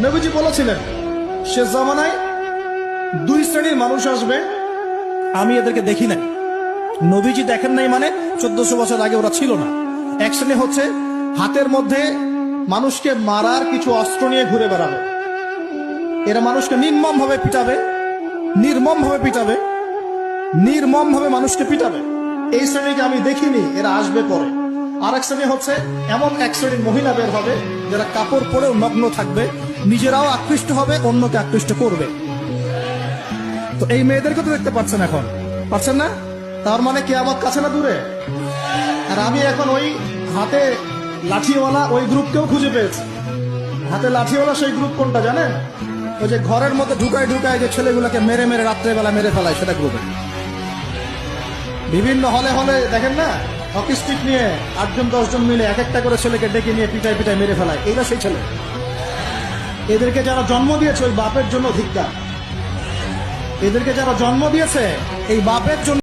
নবীজি বলেছিলেন শেষ জামানায় দুই শ্রেণীর মানুষ আসবে, আমি এদেরকে দেখি নাই। নবীজি দেখেন নাই মানে 1400 বছর আগে ওরা ছিল না। এক শ্রেণী হচ্ছে হাতের মধ্যে মানুষকে মারার কিছু অস্ত্র নিয়ে ঘুরে বেড়াবে। এরা মানুষকে নির্মম ভাবে পিটাবে, নির্মম ভাবে মানুষকে পিটাবে। এই শ্রেণীকে আমি দেখিনি, এরা আসবে পরে। আর এক শ্রেণী হচ্ছে এমন এক শ্রেণীর মহিলা বের হবে যারা কাপড় পরেও নগ্ন থাকবে, নিজেরাও আকৃষ্ট হবে, অন্যকে আকৃষ্ট করবে। তো এই মেয়েদেরকে তো দেখতে পাচ্ছেন, এখন পাচ্ছেন না? তার মানে কিয়ামত কাছে না দূরে? আর আমি এখন ওই হাতে লাঠিওয়ালা ওই গ্রুপকেও খুঁজে পেয়েছি। হাতে লাঠিওয়ালা সেই গ্রুপ কোনটা জানেন? ওই যে ঘরের মধ্যে ঢুকায় যে ছেলেগুলোকে মেরে রাত্রেবেলা মেরে ফেলায়, সেটা গ্রুপে। বিভিন্ন হলে দেখেন না, হকি স্টিক নিয়ে 8-10 জন মিলে এক একটা করে ছেলেকে ডেকে নিয়ে পিটায় মেরে ফেলায়। এইরা সেই ছেলে। এদেরকে যারা জন্ম দিয়েছে ওই বাপের জন্য ধিক্কার। এদেরকে যারা জন্ম দিয়েছে এই বাপের জন্য